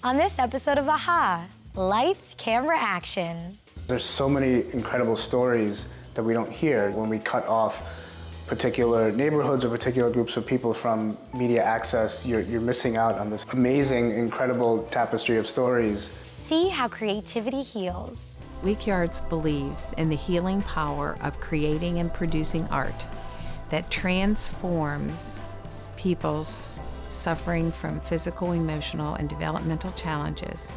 On this episode of AHA, lights, camera, action. There's so many incredible stories that we don't hear when we cut off particular neighborhoods or particular groups of people from media access. You're missing out on this amazing, incredible tapestry of stories. See how creativity heals. Weak Yards believes in the healing power of creating and producing art that transforms people's suffering from physical, emotional, and developmental challenges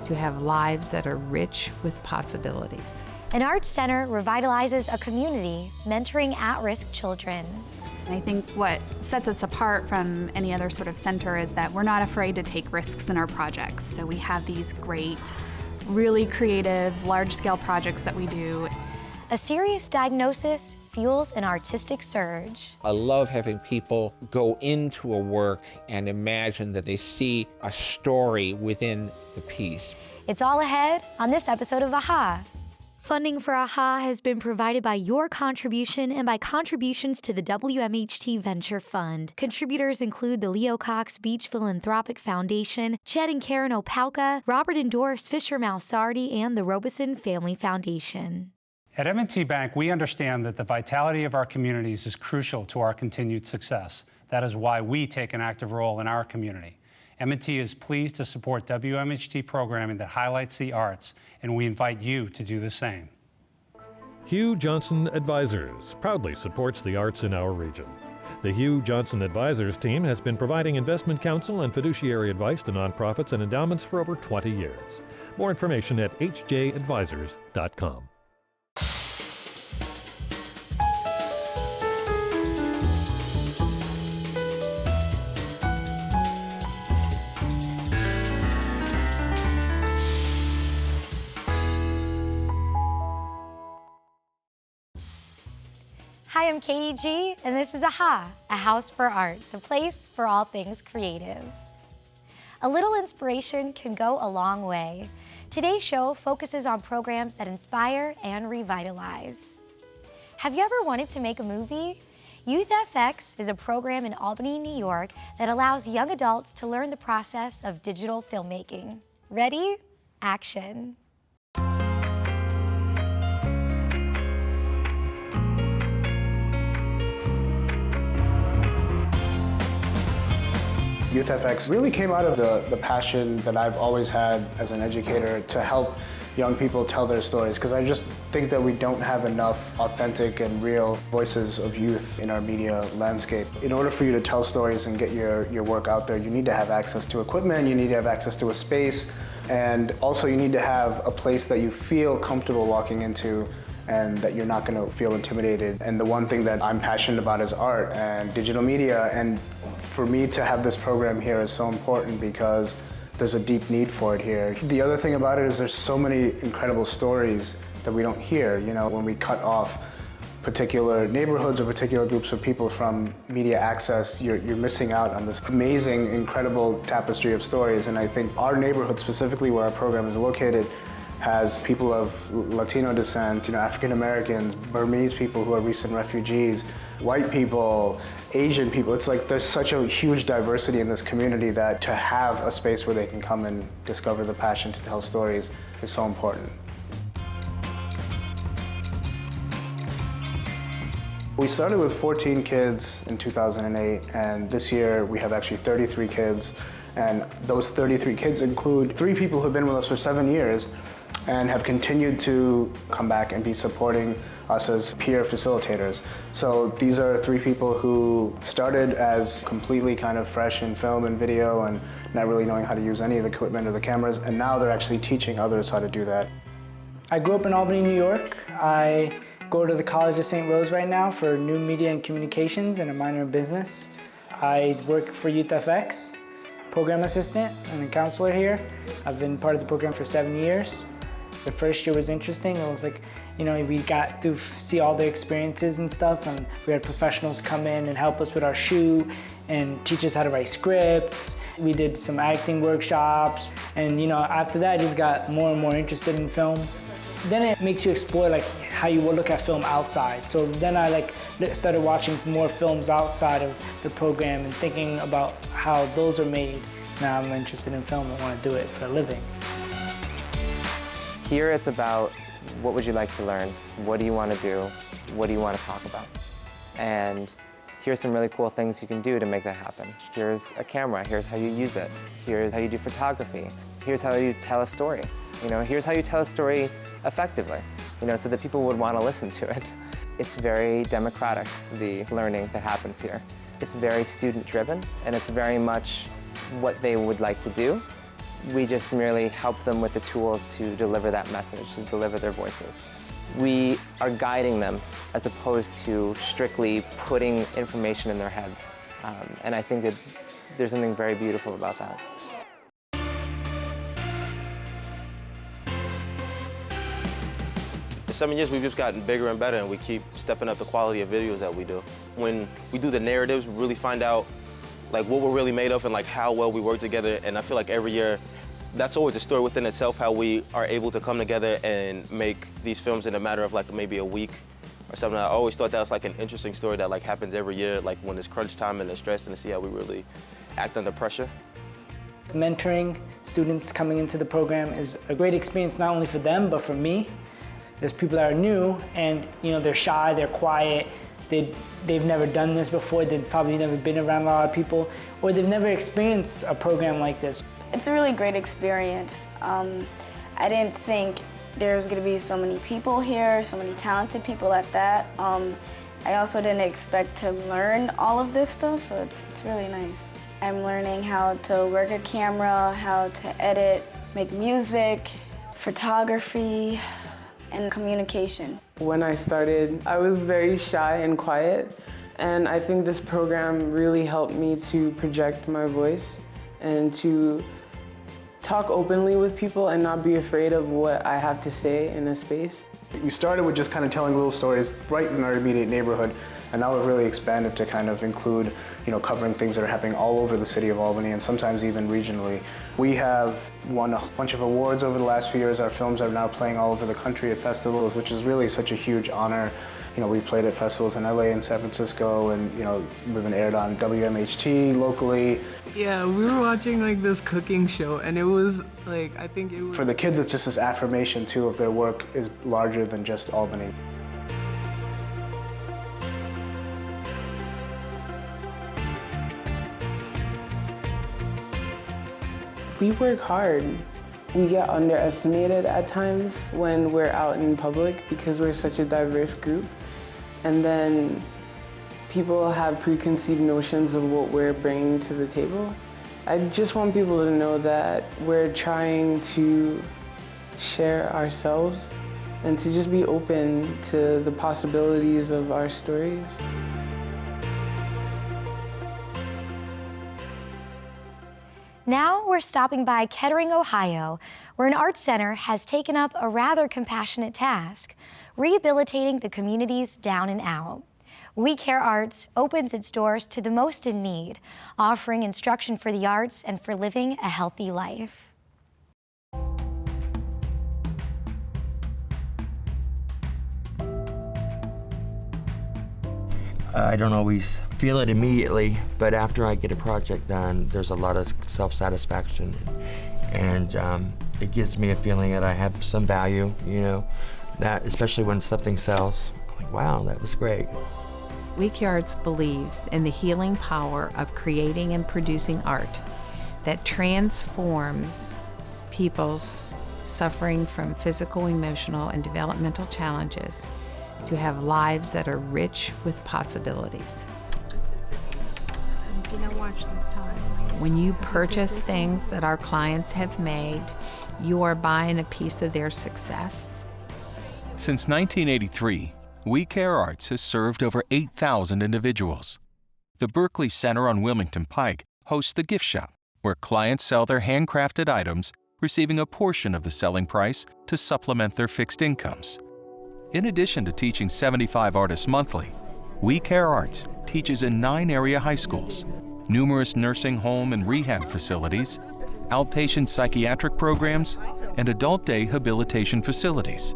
to have lives that are rich with possibilities. An art center revitalizes a community, mentoring at-risk children. I think what sets us apart from any other sort of center is that we're not afraid to take risks in our projects. So we have these great, really creative, large-scale projects that we do. A serious diagnosis fuels an artistic surge. I love having people go into a work and imagine that they see a story within the piece. It's all ahead on this episode of AHA. Funding for AHA has been provided by your contribution and by contributions to the WMHT Venture Fund. Contributors include the Leo Cox Beach Philanthropic Foundation, Chet and Karen Opalka, Robert and Doris Fisher-Malsardi, and the Robeson Family Foundation. At M&T Bank, we understand that the vitality of our communities is crucial to our continued success. That is why we take an active role in our community. M&T is pleased to support WMHT programming that highlights the arts, and we invite you to do the same. Hugh Johnson Advisors proudly supports the arts in our region. The Hugh Johnson Advisors team has been providing investment counsel and fiduciary advice to nonprofits and endowments for over 20 years. More information at hjadvisors.com. Hi, I'm Katie G, and this is AHA, a house for arts, a place for all things creative. A little inspiration can go a long way. Today's show focuses on programs that inspire and revitalize. Have you ever wanted to make a movie? Youth FX is a program in Albany, New York that allows young adults to learn the process of digital filmmaking. Ready? Action. Youth FX really came out of the passion that I've always had as an educator to help young people tell their stories, because I just think that we don't have enough authentic and real voices of youth in our media landscape. In order for you to tell stories and get your work out there, you need to have access to equipment, you need to have access to a space, and also you need to have a place that you feel comfortable walking into and that you're not going to feel intimidated. And the one thing that I'm passionate about is art and digital media, and for me to have this program here is so important because there's a deep need for it here. The other thing about it is there's so many incredible stories that we don't hear. You know, when we cut off particular neighborhoods or particular groups of people from media access, you're missing out on this amazing, incredible tapestry of stories. And I think our neighborhood, specifically where our program is located, has people of Latino descent, African Americans, Burmese people who are recent refugees, white people, Asian people. It's like there's such a huge diversity in this community that to have a space where they can come and discover the passion to tell stories is so important. We started with 14 kids in 2008, and this year we have actually 33 kids. And those 33 kids include 3 people who've been with us for 7 years and have continued to come back and be supporting us as peer facilitators. So these are 3 people who started as completely kind of fresh in film and video and not really knowing how to use any of the equipment or the cameras, and now they're actually teaching others how to do that. I grew up in Albany, New York. I go to the College of St. Rose right now for new media and communications and a minor in business. I work for Youth FX, program assistant and a counselor here. I've been part of the program for 7 years. The first year was interesting. It was like, we got to see all the experiences and stuff, and we had professionals come in and help us with our shoot and teach us how to write scripts. We did some acting workshops, and after that I just got more and more interested in film. Then it makes you explore how you will look at film outside. So then I started watching more films outside of the program and thinking about how those are made. Now I'm interested in film and want to do it for a living. Here it's about what would you like to learn? What do you want to do? What do you want to talk about? And here's some really cool things you can do to make that happen. Here's a camera, here's how you use it. Here's how you do photography. Here's how you tell a story. Here's how you tell a story effectively, so that people would want to listen to it. It's very democratic, the learning that happens here. It's very student-driven, and it's very much what they would like to do. We just merely help them with the tools to deliver that message, to deliver their voices. We are guiding them as opposed to strictly putting information in their heads. And I think that there's something very beautiful about that. In 7 years, we've just gotten bigger and better, and we keep stepping up the quality of videos that we do. When we do the narratives, we really find out what we're really made of and how well we work together. And I feel like every year, that's always a story within itself, how we are able to come together and make these films in a matter of maybe a week or something. I always thought that was an interesting story that happens every year, when it's crunch time and it's stress, and to see how we really act under pressure. Mentoring students coming into the program is a great experience, not only for them, but for me. There's people that are new and they're shy, they're quiet, they've never done this before, they've probably never been around a lot of people, or they've never experienced a program like this. It's a really great experience. I didn't think there was going to be so many people here, so many talented people at that. I also didn't expect to learn all of this stuff, so it's really nice. I'm learning how to work a camera, how to edit, make music, photography, and communication. When I started, I was very shy and quiet, and I think this program really helped me to project my voice and to talk openly with people and not be afraid of what I have to say in a space. We started with just kind of telling little stories right in our immediate neighborhood, and now we've really expanded to kind of include, covering things that are happening all over the city of Albany and sometimes even regionally. We have won a bunch of awards over the last few years. Our films are now playing all over the country at festivals, which is really such a huge honor. We played at festivals in LA and San Francisco, and we've been aired on WMHT locally. Yeah, we were watching this cooking show, and it was I think it was... For the kids, it's just this affirmation too of their work is larger than just Albany. We work hard. We get underestimated at times when we're out in public because we're such a diverse group. And then people have preconceived notions of what we're bringing to the table. I just want people to know that we're trying to share ourselves and to just be open to the possibilities of our stories. Now we're stopping by Kettering, Ohio, where an arts center has taken up a rather compassionate task, rehabilitating the community's down and out. We Care Arts opens its doors to the most in need, offering instruction for the arts and for living a healthy life. I don't always feel it immediately, but after I get a project done, there's a lot of self-satisfaction, and it gives me a feeling that I have some value, that especially when something sells. I'm like, wow, that was great. We Care Arts believes in the healing power of creating and producing art that transforms people's suffering from physical, emotional, and developmental challenges to have lives that are rich with possibilities. When you purchase things that our clients have made, you are buying a piece of their success. Since 1983, We Care Arts has served over 8,000 individuals. The Berkeley Center on Wilmington Pike hosts the gift shop, where clients sell their handcrafted items, receiving a portion of the selling price to supplement their fixed incomes. In addition to teaching 75 artists monthly, We Care Arts teaches in 9 area high schools, numerous nursing home and rehab facilities, outpatient psychiatric programs, and adult day habilitation facilities.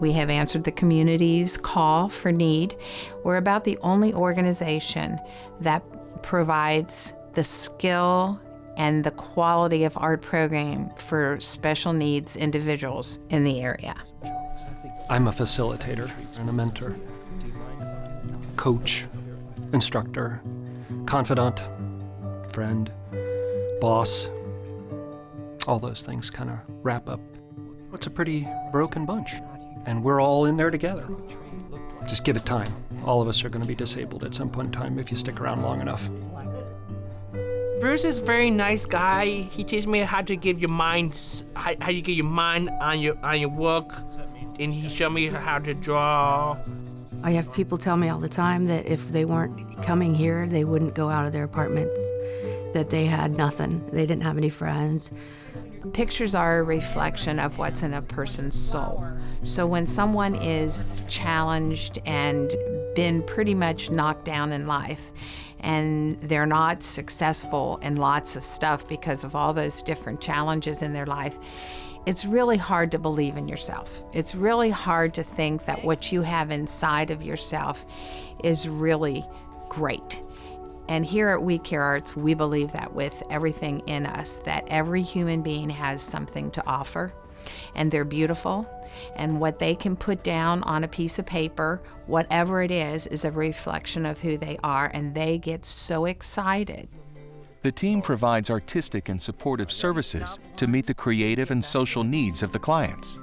We have answered the community's call for need. We're about the only organization that provides the skill and the quality of art program for special needs individuals in the area. I'm a facilitator and a mentor, coach, instructor, confidant, friend, boss. All those things kind of wrap up. It's a pretty broken bunch, and we're all in there together. Just give it time. All of us are going to be disabled at some point in time if you stick around long enough. Bruce is a very nice guy. He teaches me how to give your mind, how you get your mind on your work, and he showed me how to draw. I have people tell me all the time that if they weren't coming here, they wouldn't go out of their apartments, that they had nothing, they didn't have any friends. Pictures are a reflection of what's in a person's soul. So when someone is challenged and been pretty much knocked down in life, and they're not successful in lots of stuff because of all those different challenges in their life, it's really hard to believe in yourself. It's really hard to think that what you have inside of yourself is really great. And here at We Care Arts, we believe that with everything in us, that every human being has something to offer, and they're beautiful, and what they can put down on a piece of paper, whatever it is a reflection of who they are, and they get so excited. The team provides artistic and supportive services to meet the creative and social needs of the clients.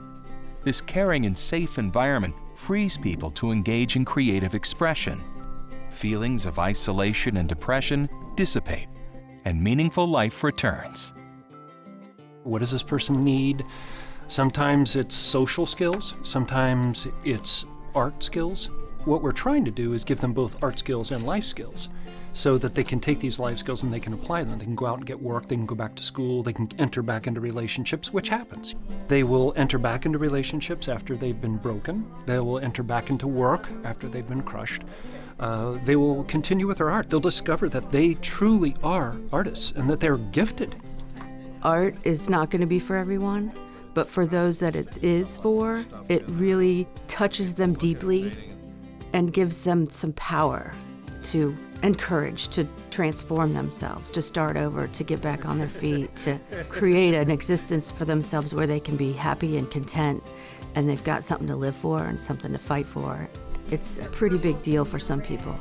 This caring and safe environment frees people to engage in creative expression. Feelings of isolation and depression dissipate, and meaningful life returns. What does this person need? Sometimes it's social skills, sometimes it's art skills. What we're trying to do is give them both art skills and life skills, so that they can take these life skills and they can apply them. They can go out and get work, they can go back to school, they can enter back into relationships, which happens. They will enter back into relationships after they've been broken. They will enter back into work after they've been crushed. They will continue with their art. They'll discover that they truly are artists and that they're gifted. Art is not going to be for everyone, but for those that it is for, it really touches them deeply and gives them some power to encourage, to transform themselves, to start over, to get back on their feet, to create an existence for themselves where they can be happy and content, and they've got something to live for and something to fight for. It's a pretty big deal for some people.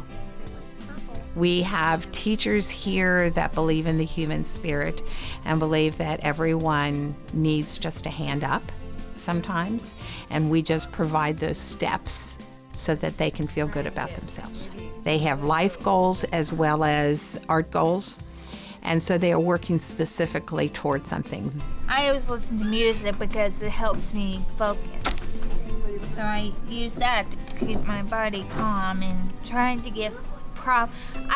We have teachers here that believe in the human spirit and believe that everyone needs just a hand up sometimes, and we just provide those steps so that they can feel good about themselves. They have life goals as well as art goals, and so they are working specifically towards something. I always listen to music because it helps me focus. So I use that to keep my body calm and trying to get I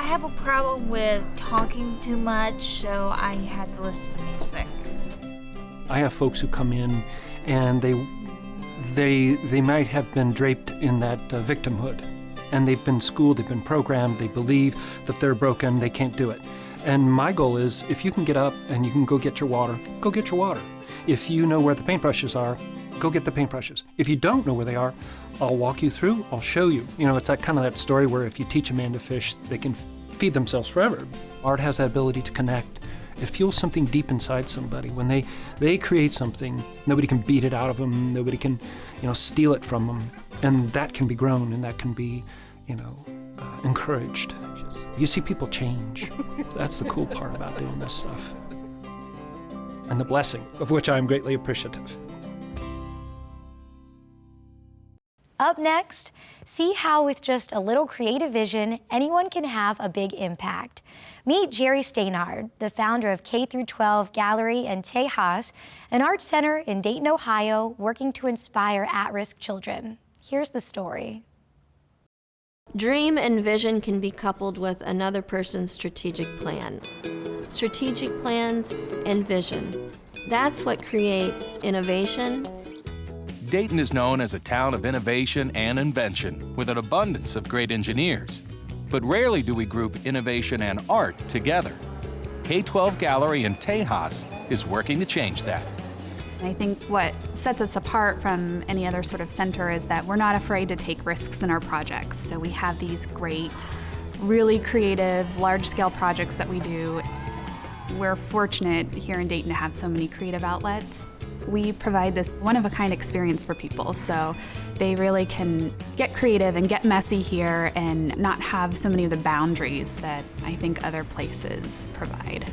have a problem with talking too much, so I had to listen to music. I have folks who come in and they might have been draped in that victimhood, and they've been schooled, they've been programmed, they believe that they're broken, they can't do it. And my goal is, if you can get up and you can go get your water, go get your water. If you know where the paintbrushes are, go get the paintbrushes. If you don't know where they are, I'll walk you through, I'll show you. You know, it's that kind of that story where if you teach a man to fish, they can feed themselves forever. Art has that ability to connect. It fuels something deep inside somebody. When they create something, nobody can beat it out of them, nobody can, steal it from them. And that can be grown and that can be, encouraged. You see people change. That's the cool part about doing this stuff. And the blessing, of which I'm greatly appreciative. Up next, see how with just a little creative vision, anyone can have a big impact. Meet Jerry Steinhardt, the founder of K-12 Gallery and Tejas, an art center in Dayton, Ohio, working to inspire at-risk children. Here's the story. Dream and vision can be coupled with another person's strategic plan. Strategic plans and vision. That's what creates innovation. Dayton is known as a town of innovation and invention, with an abundance of great engineers. But rarely do we group innovation and art together. K-12 Gallery and Tejas is working to change that. I think what sets us apart from any other sort of center is that we're not afraid to take risks in our projects. So we have these great, really creative, large-scale projects that we do. We're fortunate here in Dayton to have so many creative outlets. We provide this one-of-a-kind experience for people, so they really can get creative and get messy here and not have so many of the boundaries that I think other places provide.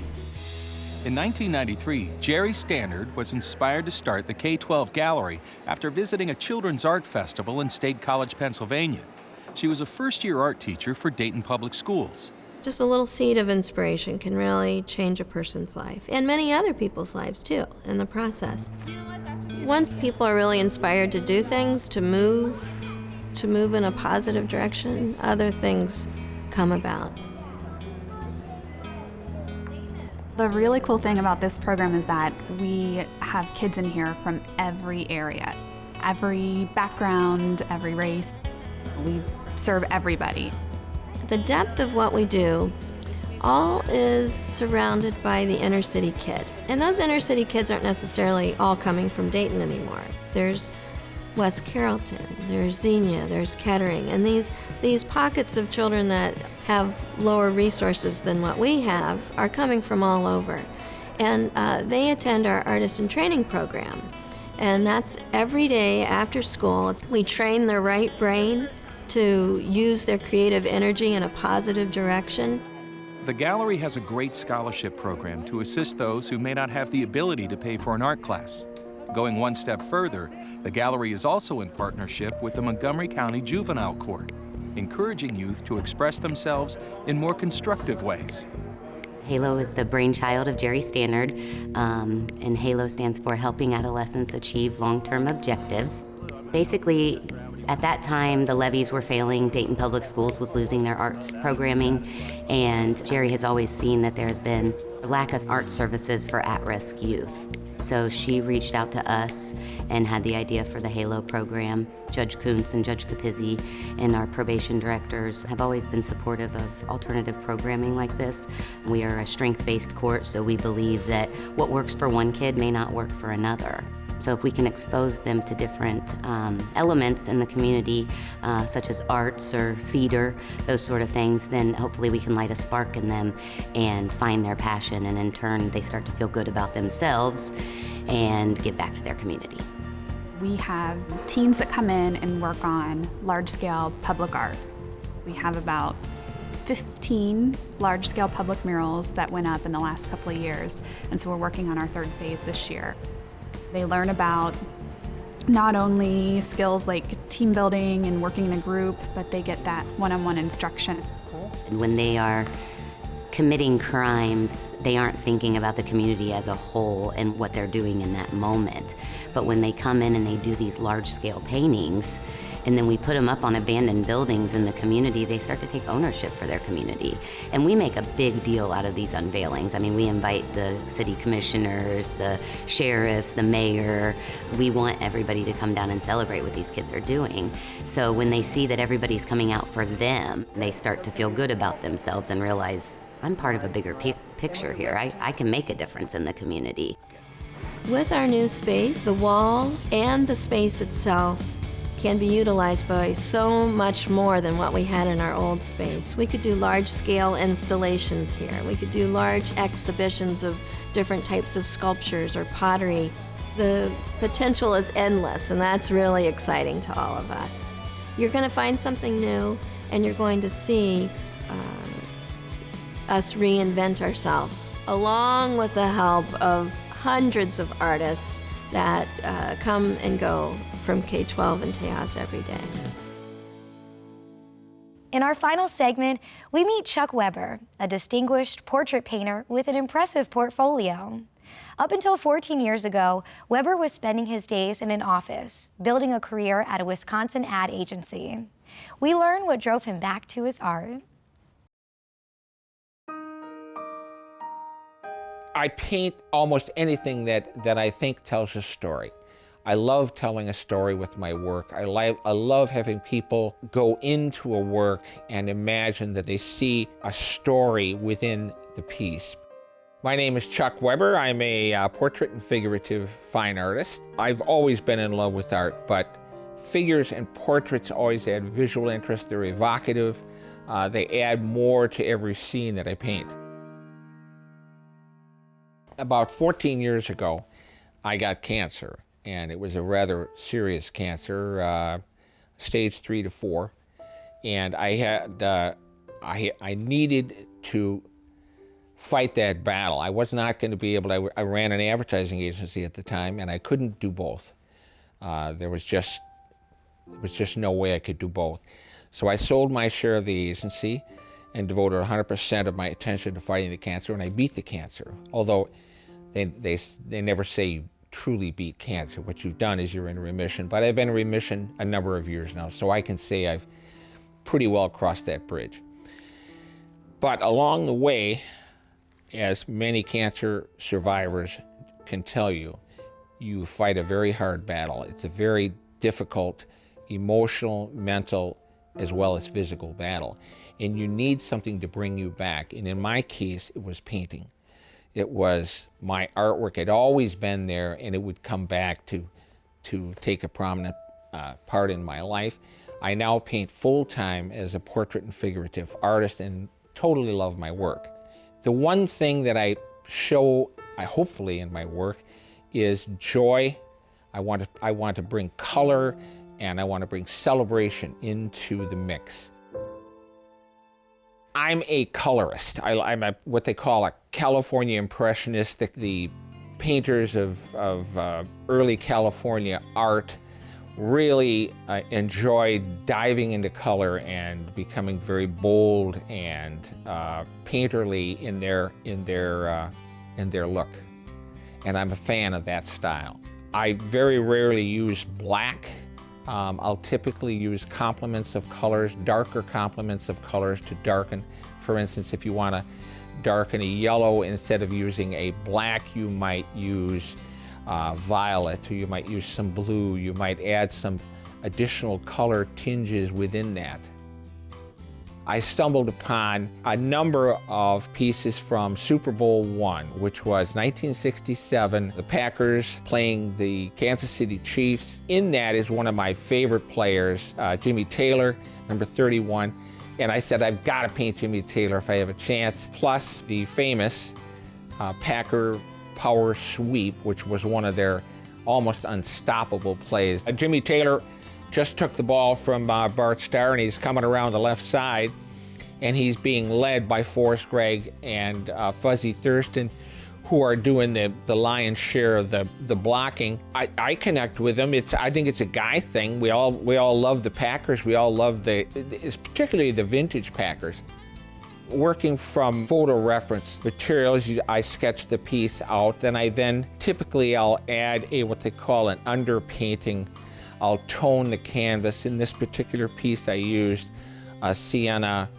In 1993, Jerry Standard was inspired to start the K-12 Gallery after visiting a children's art festival in State College, Pennsylvania. She was a first-year art teacher for Dayton Public Schools. Just a little seed of inspiration can really change a person's life, and many other people's lives too, in the process. Once people are really inspired to do things, to move in a positive direction, other things come about. The really cool thing about this program is that we have kids in here from every area, every background, every race. We serve everybody. The depth of what we do all is surrounded by the inner city kid. And those inner city kids aren't necessarily all coming from Dayton anymore. There's West Carrollton, there's Xenia, there's Kettering, and these pockets of children that have lower resources than what we have are coming from all over. And they attend our artist in training program. And that's every day after school. We train their right brain to use their creative energy in a positive direction. The gallery has a great scholarship program to assist those who may not have the ability to pay for an art class. Going one step further, the gallery is also in partnership with the Montgomery County Juvenile Court, encouraging youth to express themselves in more constructive ways. HALO is the brainchild of Jerry Standard, and HALO stands for Helping Adolescents Achieve Long-Term Objectives. Basically, at that time, the levies were failing. Dayton Public Schools was losing their arts programming, and Jerry has always seen that there's been a lack of art services for at-risk youth. So she reached out to us and had the idea for the HALO program. Judge Kuntz and Judge Capizzi and our probation directors have always been supportive of alternative programming like this. We are a strength-based court, so we believe that what works for one kid may not work for another. So if we can expose them to different elements in the community, such as arts or theater, those sort of things, then hopefully we can light a spark in them and find their passion, and in turn they start to feel good about themselves and give back to their community. We have teams that come in and work on large-scale public art. We have about 15 large-scale public murals that went up in the last couple of years, and so we're working on our third phase this year. They learn about not only skills like team building and working in a group, but they get that one-on-one instruction. And when they are committing crimes, they aren't thinking about the community as a whole and what they're doing in that moment. But when they come in and they do these large-scale paintings, and then we put them up on abandoned buildings in the community, they start to take ownership for their community. And we make a big deal out of these unveilings. I mean, we invite the city commissioners, the sheriffs, the mayor. We want everybody to come down and celebrate what these kids are doing. So when they see that everybody's coming out for them, they start to feel good about themselves and realize, I'm part of a bigger picture here. I can make a difference in the community. With our new space, the walls and the space itself can be utilized by so much more than what we had in our old space. We could do large-scale installations here. We could do large exhibitions of different types of sculptures or pottery. The potential is endless, and that's really exciting to all of us. You're going to find something new, and you're going to see us reinvent ourselves, along with the help of hundreds of artists that come and go from K-12 and Tejas every day. In our final segment, we meet Chuck Weber, a distinguished portrait painter with an impressive portfolio. Up until 14 years ago, Weber was spending his days in an office, building a career at a Wisconsin ad agency. We learn what drove him back to his art. I paint almost anything that I think tells a story. I love telling a story with my work. I love having people go into a work and imagine that they see a story within the piece. My name is Chuck Weber. I'm a portrait and figurative fine artist. I've always been in love with art, but figures and portraits always add visual interest. They're evocative. They add more to every scene that I paint. About 14 years ago, I got cancer, and it was a rather serious cancer, stage 3 to 4, and I had I needed to fight that battle. I was not going to be able to. I ran an advertising agency at the time, and I couldn't do both. There was just no way I could do both. So I sold my share of the agency and devoted 100% of my attention to fighting the cancer, and I beat the cancer. Although they never say you truly beat cancer. What you've done is you're in remission, but I've been in remission a number of years now, so I can say I've pretty well crossed that bridge. But along the way, as many cancer survivors can tell you, you fight a very hard battle. It's a very difficult emotional, mental, as well as physical battle. And you need something to bring you back. And in my case, it was painting. It was my artwork had always been there, and it would come back to take a prominent part in my life. I now paint full-time as a portrait and figurative artist and totally love my work. The one thing that I show, hopefully in my work, is joy. I want to bring color, and I want to bring celebration into the mix. I'm a colorist. I'm what they call a California impressionist. The painters of early California art really enjoyed diving into color and becoming very bold and painterly in their look. And I'm a fan of that style. I very rarely use black. I'll typically use complements of colors, darker complements of colors to darken. For instance, if you want to darken a yellow, instead of using a black, you might use violet, or you might use some blue. You might add some additional color tinges within that. I stumbled upon a number of pieces from Super Bowl I, which was 1967, the Packers playing the Kansas City Chiefs. In that is one of my favorite players, Jimmy Taylor, number 31. And I said, I've got to paint Jimmy Taylor if I have a chance. Plus the famous Packer power sweep, which was one of their almost unstoppable plays. Jimmy Taylor just took the ball from Bart Starr, and he's coming around the left side, and he's being led by Forrest Gregg and Fuzzy Thurston, who are doing the lion's share of the blocking. I connect with them. I think it's a guy thing. We all love the Packers. We all love it's particularly the vintage Packers. Working from photo reference materials, I sketch the piece out. Then typically I'll add what they call an underpainting. I'll tone the canvas. In this particular piece, I used a sienna,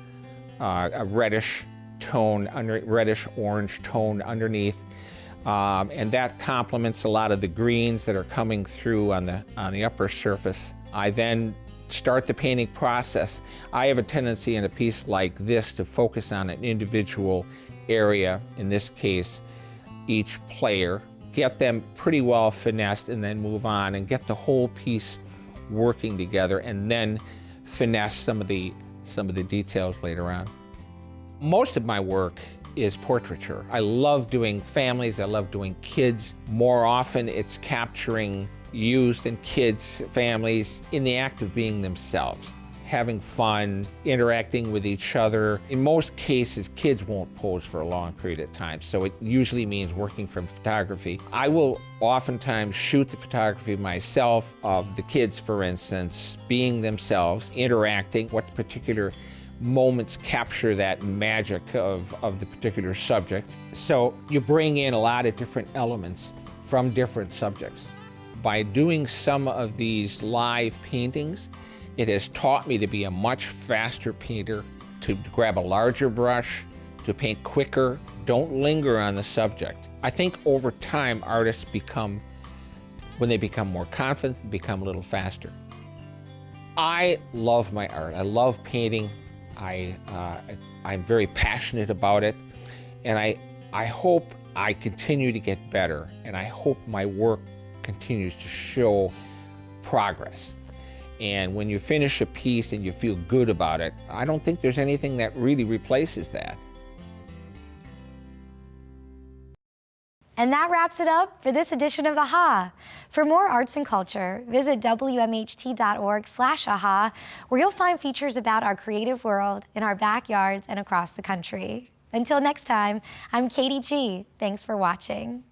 a reddish tone, reddish orange tone underneath, and that complements a lot of the greens that are coming through on the upper surface. I then start the painting process. I have a tendency in a piece like this to focus on an individual area, in this case, each player, get them pretty well finessed, and then move on and get the whole piece working together, and then finesse some of the details later on. Most of my work is portraiture. I love doing families, I love doing kids. More often it's capturing youth and kids, families, in the act of being themselves, having fun, interacting with each other. In most cases, kids won't pose for a long period of time, so it usually means working from photography. I will oftentimes shoot the photography myself of the kids, for instance, being themselves, interacting, what particular moments capture that magic of the particular subject. So you bring in a lot of different elements from different subjects. By doing some of these live paintings, it has taught me to be a much faster painter, to grab a larger brush, to paint quicker, don't linger on the subject. I think over time, artists when they become more confident, become a little faster. I love my art. I love painting. I'm very passionate about it, and I hope I continue to get better, and I hope my work continues to show progress. And when you finish a piece and you feel good about it, I don't think there's anything that really replaces that. And that wraps it up for this edition of AHA. For more arts and culture, visit WMHT.org/AHA, where you'll find features about our creative world in our backyards and across the country. Until next time, I'm Katie G. Thanks for watching.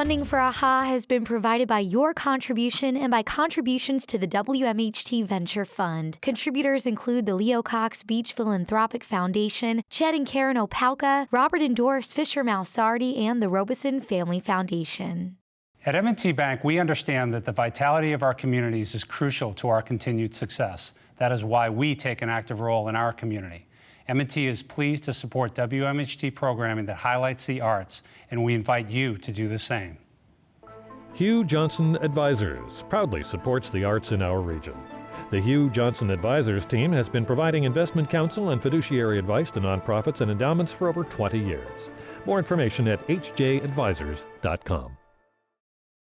Funding for AHA has been provided by your contribution and by contributions to the WMHT Venture Fund. Contributors include the Leo Cox Beach Philanthropic Foundation, Chet and Karen Opalka, Robert and Doris Fisher-Malsardi, and the Robeson Family Foundation. At M&T Bank, we understand that the vitality of our communities is crucial to our continued success. That is why we take an active role in our community. M&T is pleased to support WMHT programming that highlights the arts, and we invite you to do the same. Hugh Johnson Advisors proudly supports the arts in our region. The Hugh Johnson Advisors team has been providing investment counsel and fiduciary advice to nonprofits and endowments for over 20 years. More information at hjadvisors.com.